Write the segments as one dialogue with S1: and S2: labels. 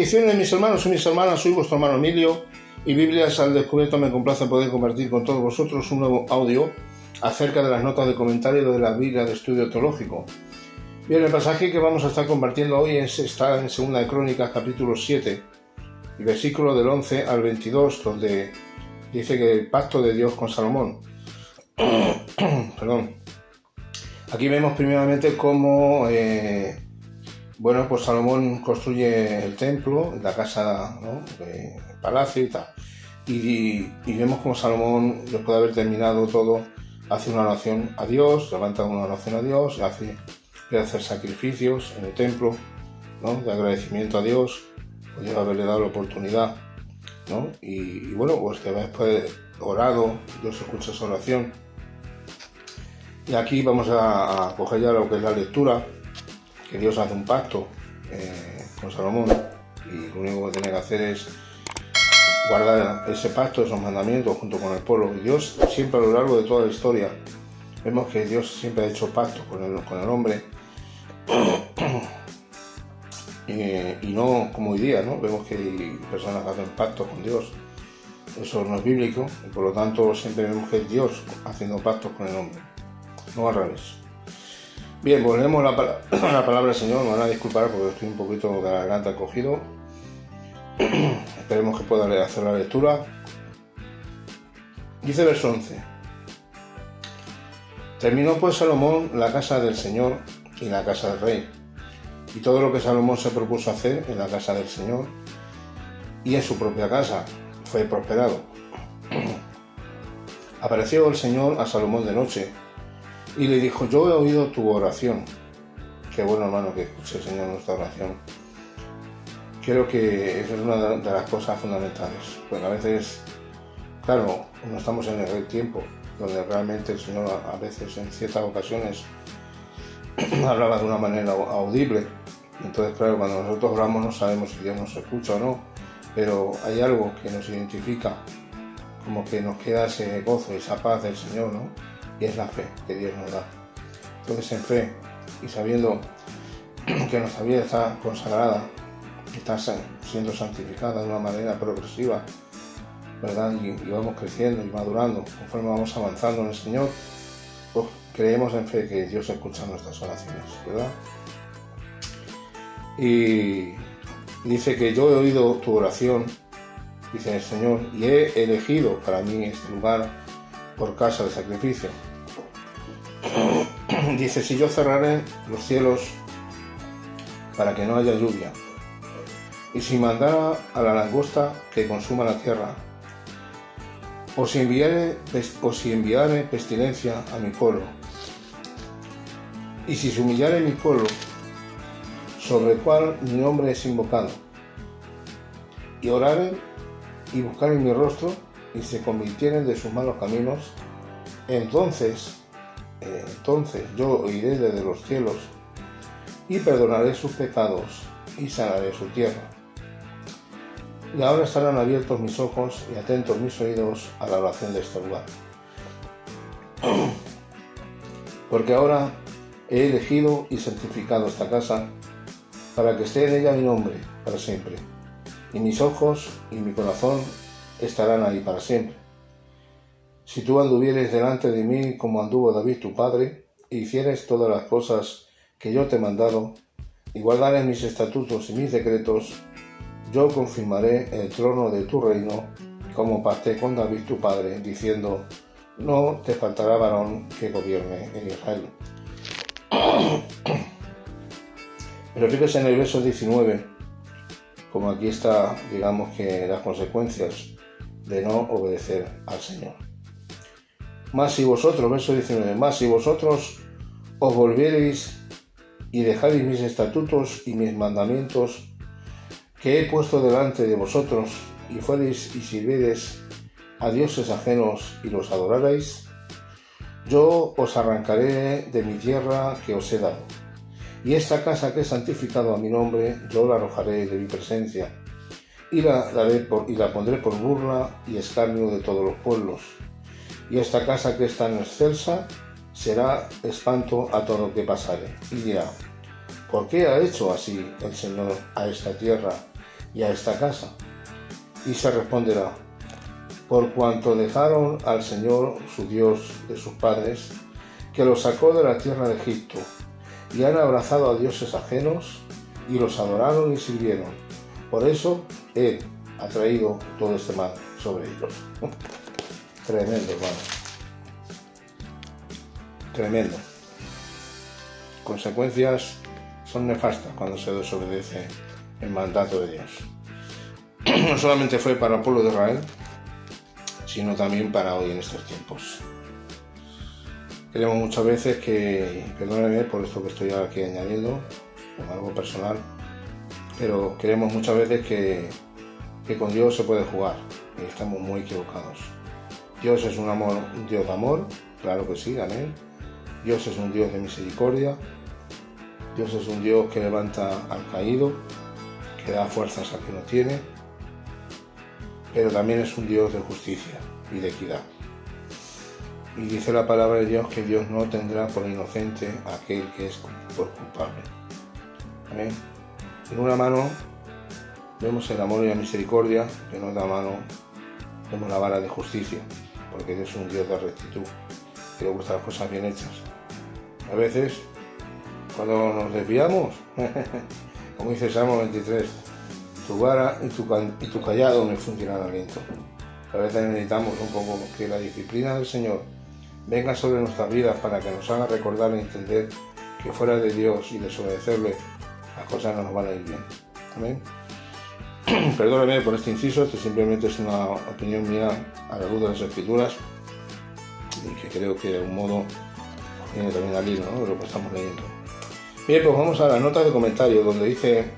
S1: Bendiciones, mis hermanos y mis hermanas, soy vuestro hermano Emilio y Biblias al Descubierto me complace poder compartir con todos vosotros un nuevo audio acerca de las notas de comentario de la Biblia de Estudio Teológico. Bien, el pasaje que vamos a estar compartiendo hoy está en 2 de Crónicas, capítulo 7, y versículo del 11 al 22, donde dice que el pacto de Dios con Salomón. Perdón. Aquí vemos primeramente cómo pues Salomón construye el templo, la casa, ¿no?, el palacio y tal. Y vemos cómo Salomón, después de haber terminado todo, hace una oración a Dios, levanta una oración a Dios, quiere hacer sacrificios en el templo, ¿no?, de agradecimiento a Dios por haberle dado la oportunidad, ¿no? Y pues después de orado, Dios escucha esa oración. Y aquí vamos a coger ya lo que es la lectura, que Dios hace un pacto con Salomón, y lo único que tiene que hacer es guardar ese pacto, esos mandamientos junto con el pueblo. Y Dios siempre, a lo largo de toda la historia, vemos que Dios siempre ha hecho pactos con el hombre, y no como hoy día, ¿no? Vemos que hay personas que hacen pactos con Dios. Eso no es bíblico, y por lo tanto siempre vemos que es Dios haciendo pactos con el hombre, no al revés. Bien, pues leemos la palabra del Señor. Me van a disculpar porque estoy un poquito de la garganta cogido. Esperemos que pueda hacer la lectura. Dice verso 11: Terminó pues Salomón la casa del Señor y la casa del rey, y todo lo que Salomón se propuso hacer en la casa del Señor y en su propia casa fue prosperado. Apareció el Señor a Salomón de noche y le dijo: yo he oído tu oración. Qué bueno, hermano, que escuche el Señor nuestra oración. Creo que esa es una de las cosas fundamentales. Pues a veces, claro, no estamos en el tiempo donde realmente el Señor a veces, en ciertas ocasiones, hablaba de una manera audible. Entonces, claro, cuando nosotros oramos no sabemos si Dios nos escucha o no, pero hay algo que nos identifica, como que nos queda ese gozo, esa paz del Señor, ¿no? Y es la fe que Dios nos da. Entonces, en fe y sabiendo que nuestra vida está consagrada, está siendo santificada de una manera progresiva, ¿verdad? Y vamos creciendo y madurando conforme vamos avanzando en el Señor, pues creemos en fe que Dios escucha nuestras oraciones, ¿verdad? Y dice que yo he oído tu oración, dice el Señor, y he elegido para mí este lugar por casa de sacrificio. Dice: si yo cerraré los cielos para que no haya lluvia, y si mandara a la langosta que consuma la tierra, o si enviare pestilencia a mi pueblo, y si se humillare mi pueblo, sobre el cual mi nombre es invocado, y oraren y buscaren mi rostro, y se convirtieren de sus malos caminos, entonces yo oiré desde los cielos y perdonaré sus pecados y sanaré su tierra. Y ahora estarán abiertos mis ojos y atentos mis oídos a la oración de este lugar. Porque ahora he elegido y santificado esta casa para que esté en ella mi nombre para siempre, y mis ojos y mi corazón estarán ahí para siempre. Si tú anduvieres delante de mí como anduvo David tu padre, e hicieres todas las cosas que yo te he mandado, y guardares mis estatutos y mis decretos, yo confirmaré el trono de tu reino, como pacté con David tu padre, diciendo: no te faltará varón que gobierne en Israel. Pero fíjese en el verso 19, como aquí está, digamos, que las consecuencias de no obedecer al Señor. Mas si vosotros, verso 19, mas si vosotros os volviereis y dejareis mis estatutos y mis mandamientos que he puesto delante de vosotros, y fuereis y sirviereis a dioses ajenos y los adoraréis, yo os arrancaré de mi tierra que os he dado, y esta casa que he santificado a mi nombre, yo la arrojaré de mi presencia, y la pondré por burla y escarnio de todos los pueblos. Y esta casa que es tan excelsa será espanto a todo lo que pasare. Y dirá: ¿por qué ha hecho así el Señor a esta tierra y a esta casa. Y se responderá: por cuanto dejaron al Señor, su Dios, de sus padres, que los sacó de la tierra de Egipto, y han abrazado a dioses ajenos, y los adoraron y sirvieron. Por eso Él ha traído todo este mal sobre ellos. Tremendo, hermano. Tremendo. Consecuencias son nefastas cuando se desobedece el mandato de Dios. No solamente fue para el pueblo de Israel, sino también para hoy en estos tiempos. Queremos muchas veces que, perdónenme por esto que estoy aquí añadiendo, como algo personal, pero queremos muchas veces que con Dios se puede jugar, y estamos muy equivocados. Dios es un Dios de amor, claro que sí, amén. Dios es un Dios de misericordia, Dios es un Dios que levanta al caído, que da fuerzas al que no tiene, pero también es un Dios de justicia y de equidad. Y dice la palabra de Dios que Dios no tendrá por inocente a aquel que es por culpable. Amén. En una mano vemos el amor y la misericordia, en otra mano vemos la vara de justicia, porque Dios es un Dios de rectitud, que le gustan las cosas bien hechas. A veces, cuando nos desviamos, como dice Salmo 23, tu vara y tu callado me fundirán aliento. A veces necesitamos un poco que la disciplina del Señor venga sobre nuestras vidas para que nos haga recordar e entender que fuera de Dios y desobedecerle, las cosas no nos van a ir bien. Amén. Perdóname por este inciso, esto simplemente es una opinión mía a la luz de las Escrituras y que creo que de algún modo viene también al hilo, ¿no?, de lo que estamos leyendo. Bien, pues vamos a las notas de comentario, donde dice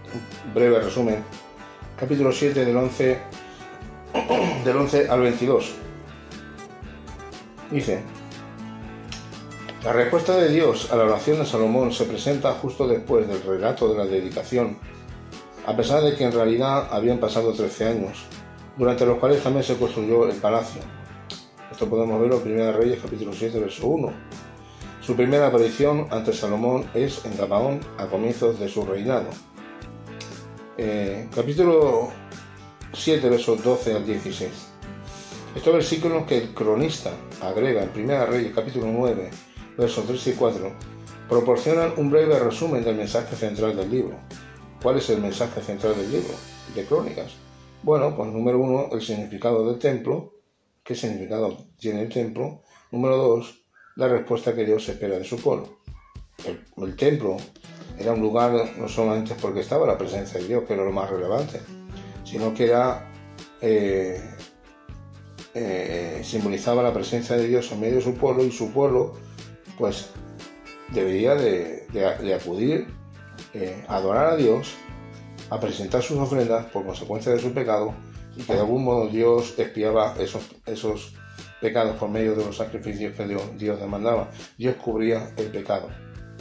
S1: un breve resumen, capítulo 7 del 11 al 22. Dice: la respuesta de Dios a la oración de Salomón se presenta justo después del relato de la dedicación, a pesar de que en realidad habían pasado 13 años, durante los cuales también se construyó el palacio. Esto podemos verlo en 1 Reyes capítulo 7, verso 1. Su primera aparición ante Salomón es en Gabaón a comienzos de su reinado. Capítulo 7, versos 12 al 16. Estos versículos que el cronista agrega en 1 Reyes capítulo 9, versos 3 y 4, proporcionan un breve resumen del mensaje central del libro. ¿Cuál es el mensaje central del libro de Crónicas? Bueno, pues número 1, el significado del templo. ¿Qué significado tiene el templo? Número 2, la respuesta que Dios espera de su pueblo. El templo era un lugar no solamente porque estaba la presencia de Dios, que era lo más relevante, sino que era simbolizaba la presencia de Dios en medio de su pueblo, y su pueblo pues debería de acudir a adorar a Dios, a presentar sus ofrendas por consecuencia de su pecado, y que de algún modo Dios expiaba esos pecados por medio de los sacrificios que Dios demandaba. Dios cubría el pecado,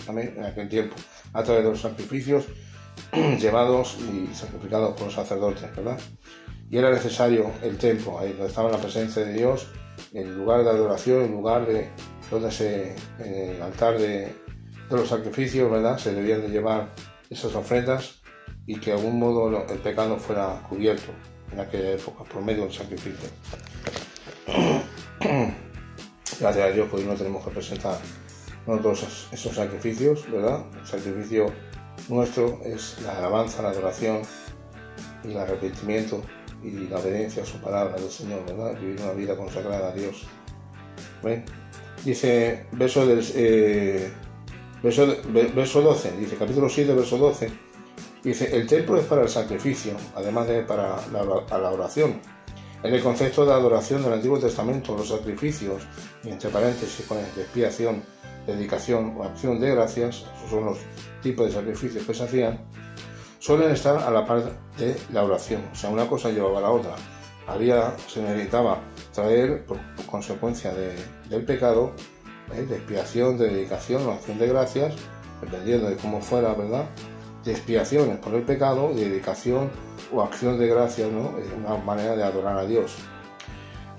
S1: amén, en aquel tiempo, a través de los sacrificios llevados y sacrificados por los sacerdotes, ¿verdad? Y era necesario el templo, ahí donde estaba la presencia de Dios, el lugar de adoración, el lugar donde en el altar de los sacrificios, ¿verdad?, se debían de llevar esas ofrendas, y que de algún modo el pecado fuera cubierto en aquella época por medio del sacrificio. Gracias a Dios, pues no tenemos que presentar nosotros esos sacrificios, ¿verdad? El sacrificio nuestro es la alabanza, la adoración y el arrepentimiento y la obediencia a su palabra del Señor, ¿verdad? Vivir una vida consagrada a Dios. ¿Ven? Dice, verso 12, dice, capítulo 7, verso 12, dice: el templo es para el sacrificio, además de para la oración. En el concepto de adoración del Antiguo Testamento, los sacrificios, y entre paréntesis pone de expiación, dedicación o acción de gracias, esos son los tipos de sacrificios que se hacían, suelen estar a la par de la oración. O sea, una cosa llevaba a la otra. Se necesitaba traer, por consecuencia del pecado, de expiación, de dedicación o acción de gracias, dependiendo de cómo fuera, ¿verdad?, de expiaciones por el pecado, de dedicación o acción de gracias, ¿no? Es una manera de adorar a Dios.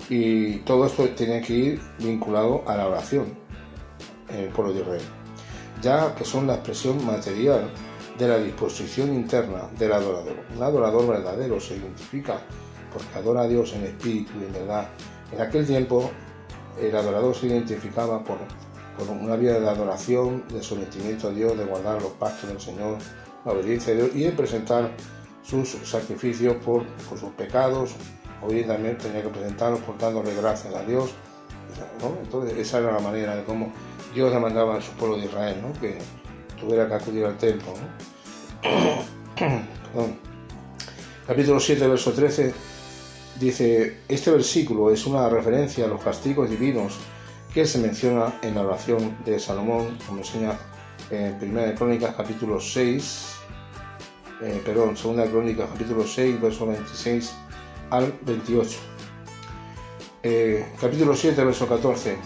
S1: Y todo esto tiene que ir vinculado a la oración en el pueblo de Israel, ya que son la expresión material de la disposición interna del adorador. Un adorador verdadero se identifica porque adora a Dios en espíritu y en verdad. En aquel tiempo el adorador se identificaba por una vida de adoración, de sometimiento a Dios, de guardar los pactos del Señor, la obediencia a Dios y de presentar sus sacrificios por sus pecados, o bien también tenía que presentarlos por dándole gracias a Dios, ¿no? Entonces esa era la manera de cómo Dios demandaba a su pueblo de Israel, ¿no? Que tuviera que acudir al templo, ¿no? Capítulo 7, verso 13 dice: este versículo es una referencia a los castigos divinos que se menciona en la oración de Salomón, como enseña en 2 Crónicas capítulo 6, 2 Crónicas capítulo 6, verso 26 al 28. Capítulo 7, verso 14,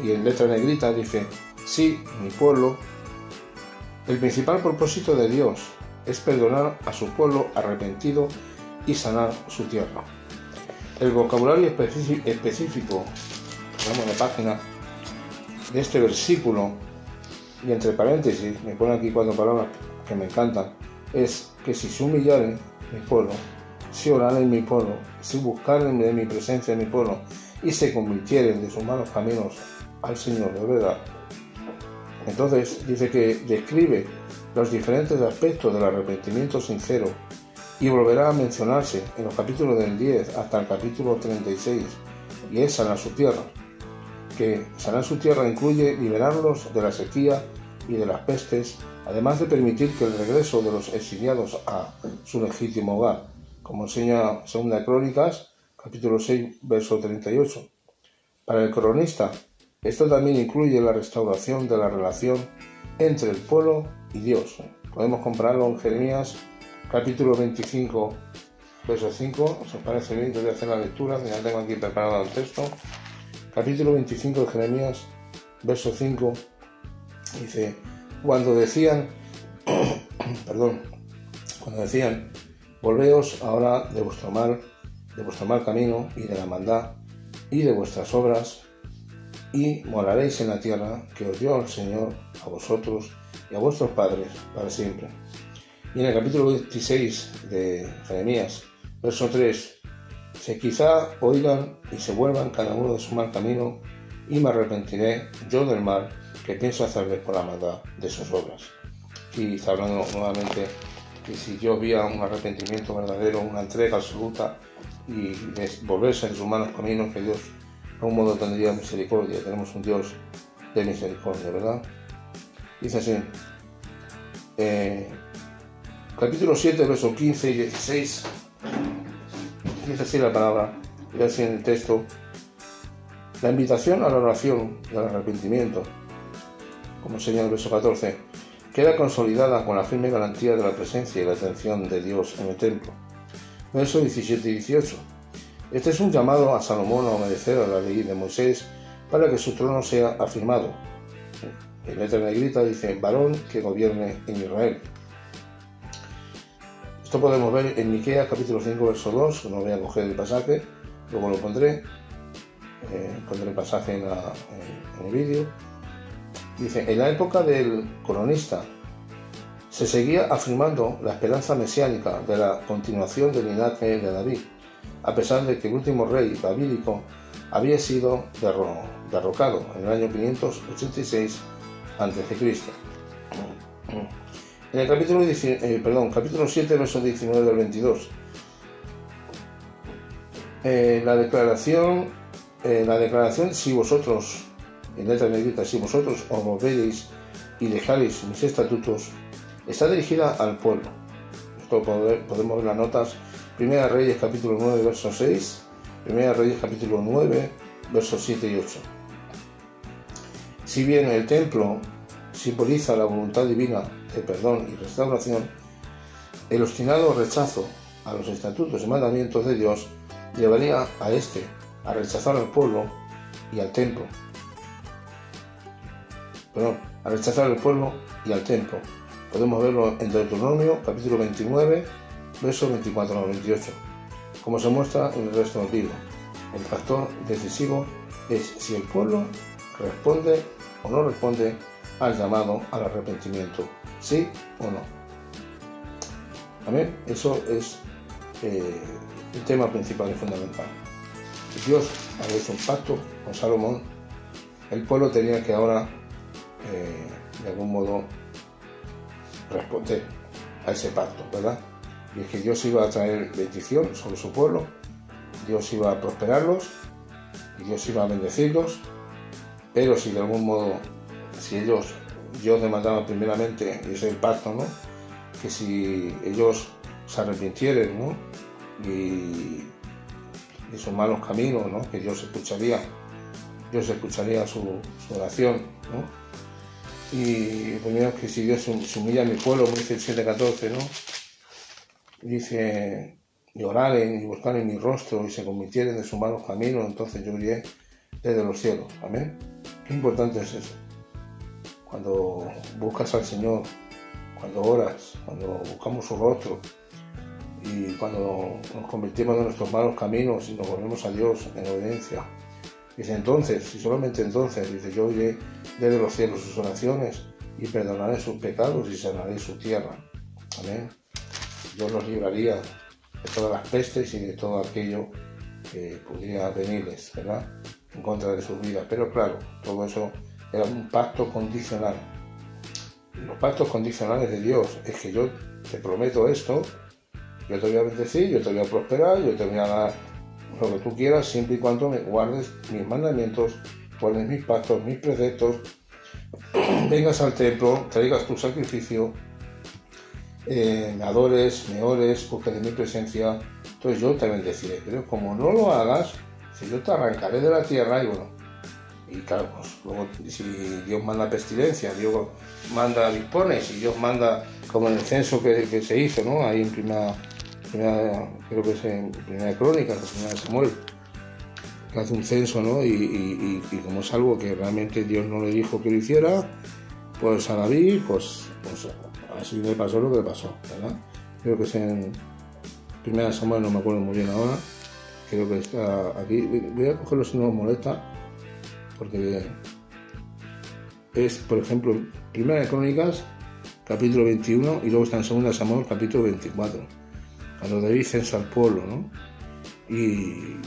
S1: y en letra negrita dice: sí, mi pueblo, el principal propósito de Dios es perdonar a su pueblo arrepentido y sanar su tierra. El vocabulario específico, vamos a la página, de este versículo, y entre paréntesis, me pone aquí 4 palabras que me encantan, es que si se humillaren mi pueblo, si oraren mi pueblo, si buscaren de mi presencia en mi pueblo, y se convirtieren de sus malos caminos al Señor de verdad. Entonces dice que describe los diferentes aspectos del arrepentimiento sincero y volverá a mencionarse en los capítulos del 10 hasta el capítulo 36, y es sanar su tierra. Que sanar su tierra incluye liberarlos de la sequía y de las pestes, además de permitir que el regreso de los exiliados a su legítimo hogar, como enseña 2 Crónicas, capítulo 6, verso 38. Para el cronista, esto también incluye la restauración de la relación entre el pueblo y Dios. Podemos compararlo en Jeremías, capítulo 25, verso 5. ¿Os parece bien? Yo voy a hacer la lectura, ya tengo aquí preparado el texto. Capítulo 25 de Jeremías, verso 5, dice: cuando decían, volveos ahora de vuestro mal camino y de la maldad y de vuestras obras, y moraréis en la tierra que os dio el Señor a vosotros y a vuestros padres para siempre. Y en el capítulo 26 de Jeremías, verso 3, si quizá oigan y se vuelvan cada uno de su mal camino, y me arrepentiré yo del mal que pienso hacerles por la maldad de sus obras. Y está hablando nuevamente que si yo viera un arrepentimiento verdadero, una entrega absoluta y volverse en sus malos caminos, que Dios de algún modo tendría misericordia. Tenemos un Dios de misericordia, ¿verdad? Dice así, capítulo 7, versos 15 y 16, dice así la palabra, y así en el texto: la invitación a la oración y al arrepentimiento, como enseña el verso 14, queda consolidada con la firme garantía de la presencia y la atención de Dios en el templo. Versos 17 y 18. Este es un llamado a Salomón a obedecer a la ley de Moisés para que su trono sea afirmado. En letra negrita dice: varón que gobierne en Israel. Esto podemos ver en Miqueas capítulo 5, verso 2, no voy a coger el pasaje, luego lo pondré el pasaje en el vídeo. Dice: en la época del cronista se seguía afirmando la esperanza mesiánica de la continuación del linaje de David, a pesar de que el último rey davídico había sido derrocado en el año 586 a.C. En el capítulo 7, versos 19 al 22, la declaración, si vosotros, en letra negrita, si vosotros os volvéis y dejaréis mis estatutos, está dirigida al pueblo. Esto podemos ver las notas: 1 Reyes capítulo 9, verso 6, 1 Reyes capítulo 9, versos 7 y 8. Si bien el templo simboliza la voluntad divina de perdón y restauración, el obstinado rechazo a los estatutos y mandamientos de Dios llevaría a rechazar al pueblo y al templo. A rechazar al pueblo y al templo. Podemos verlo en Deuteronomio capítulo 29, versos 24 al 28, como se muestra en el resto del libro. El factor decisivo es si el pueblo responde o no responde al llamado al arrepentimiento, sí o no. Amén. Eso es el tema principal y fundamental. Dios había hecho un pacto con Salomón. El pueblo tenía que ahora, de algún modo, responder a ese pacto, ¿verdad? Y es que Dios iba a traer bendición sobre su pueblo, Dios iba a prosperarlos y Dios iba a bendecirlos, pero si de algún modo, si ellos, Dios demandaba primeramente, y ese es el pacto, ¿no? Que si ellos se arrepintieran, ¿no? Y sus malos caminos, ¿no? Que Dios escucharía su oración, ¿no? Y primero que si Dios se humilla a mi pueblo, como dice el 7:14, ¿no? Dice, y oraren y buscaren mi rostro y se convirtieren de sus malos caminos, entonces yo iré desde los cielos. Amén. Qué importante es eso. Cuando buscas al Señor, cuando oras, cuando buscamos su rostro y cuando nos convertimos de nuestros malos caminos y nos volvemos a Dios en obediencia. Dice entonces, y solamente entonces, dice, yo iré desde los cielos sus oraciones y perdonaré sus pecados y sanaré su tierra. Amén. Dios los libraría de todas las pestes y de todo aquello que pudiera venirles, ¿verdad?, en contra de sus vidas. Pero claro, todo eso era un pacto condicional. Los pactos condicionales de Dios es que yo te prometo esto, yo te voy a bendecir, yo te voy a prosperar, yo te voy a dar lo que tú quieras, siempre y cuando me guardes mis mandamientos, guardes mis pactos, mis preceptos, vengas al templo, traigas tu sacrificio, me adores, me ores, busques de mi presencia, entonces yo te bendeciré. Pero como no lo hagas, si yo te arrancaré de la tierra, y bueno, y claro, pues luego si Dios manda pestilencia, Dios dispone, si Dios manda, como en el censo que se hizo, ¿no? Ahí en primera, creo que es en Primera Crónicas, en Primera Samuel, que hace un censo, ¿no? Y como es algo que realmente Dios no le dijo que lo hiciera, pues a David, pues así le pasó lo que le pasó, ¿verdad? Creo que es en Primera Samuel, no me acuerdo muy bien ahora, creo que está aquí, voy a cogerlo si no os molesta, porque es, por ejemplo, Primera Crónicas, capítulo 21, y luego está en Segunda Samuel, capítulo 24, cuando David censa al pueblo, ¿no? Y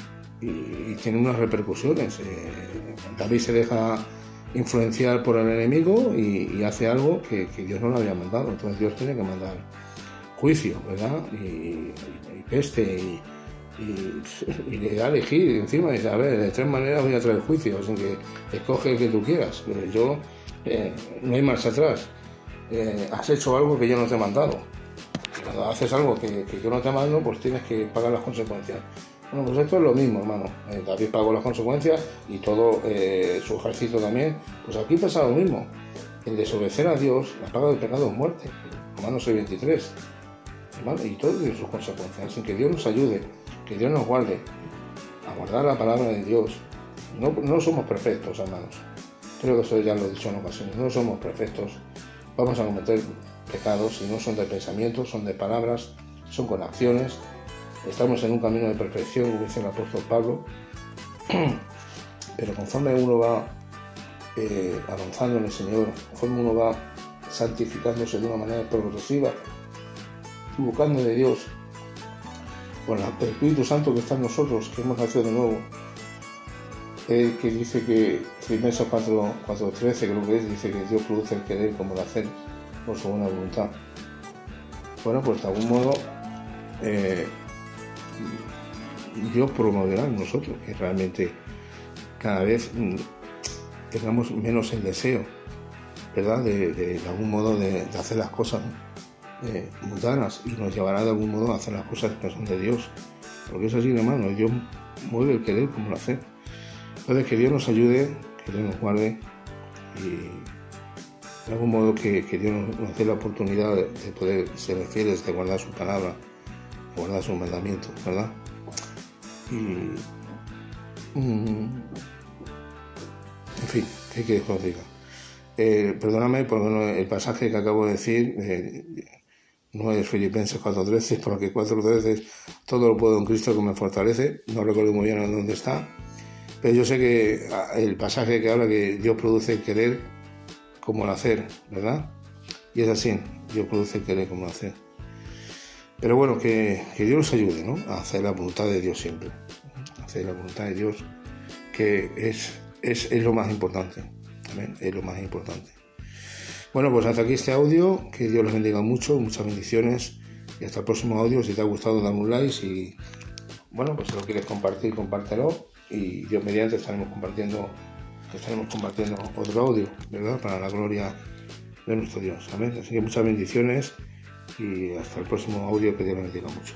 S1: tiene unas repercusiones. David se deja influenciar por el enemigo y hace algo que Dios no le había mandado. Entonces Dios tiene que mandar juicio, ¿verdad? Y peste y le da a elegir encima y dice, a ver, de 3 maneras voy a traer juicio, así que escoge el que tú quieras, pero yo no hay marcha atrás. Has hecho algo que yo no te he mandado. Cuando haces algo que yo no te mando, pues tienes que pagar las consecuencias. Bueno, pues esto es lo mismo, hermano. David pagó las consecuencias y todo su ejército también. Pues aquí pasa lo mismo. El desobedecer a Dios, la paga del pecado es muerte. Romanos 6:23. ¿Vale? Y todo tiene sus consecuencias. Así que Dios nos ayude, que Dios nos guarde a guardar la palabra de Dios. No somos perfectos, hermanos. Creo que eso ya lo he dicho en ocasiones. No somos perfectos. Vamos a cometer pecados y no son de pensamientos, son de palabras, son con acciones. Estamos en un camino de perfección, como dice el apóstol Pablo, pero conforme uno va avanzando en el Señor, conforme uno va santificándose de una manera progresiva, buscando de Dios, con el Espíritu Santo que está en nosotros, que hemos nacido de nuevo, que dice que Filipenses 4:13, creo que dice que Dios produce el querer como el hacer por su buena voluntad. Bueno, pues de algún modo Dios promoverá en nosotros que realmente cada vez tengamos menos el deseo, ¿verdad?, de algún modo de hacer las cosas mundanas, y nos llevará de algún modo a hacer las cosas que son de Dios, porque es así, hermano. Dios mueve el querer como el hacer. Entonces, que Dios nos ayude, que Dios nos guarde, y de algún modo que Dios nos dé la oportunidad de poder ser fieles, de guardar su palabra, de guardar sus mandamientos, ¿verdad? Y en fin, ¿qué quieres que os diga? Perdóname por el pasaje que acabo de decir, no es Filipenses 4:13, porque 4:13 todo lo puedo en Cristo que me fortalece. No recuerdo muy bien en dónde está, pero yo sé que el pasaje que habla que Dios produce el querer como el hacer, ¿verdad? Y es así, Dios produce el querer como el hacer. Pero bueno, que Dios nos ayude, ¿no? A hacer la voluntad de Dios siempre. Hacer la voluntad de Dios, que es lo más importante. Amén, es lo más importante. Bueno, pues hasta aquí este audio. Que Dios les bendiga mucho, muchas bendiciones. Y hasta el próximo audio. Si te ha gustado, dame un like. Y bueno, pues si lo quieres compartir, compártelo. Y Dios mediante estaremos compartiendo otro audio, ¿verdad? Para la gloria de nuestro Dios. Amén. Así que muchas bendiciones y hasta el próximo audio, que Dios les bendiga mucho.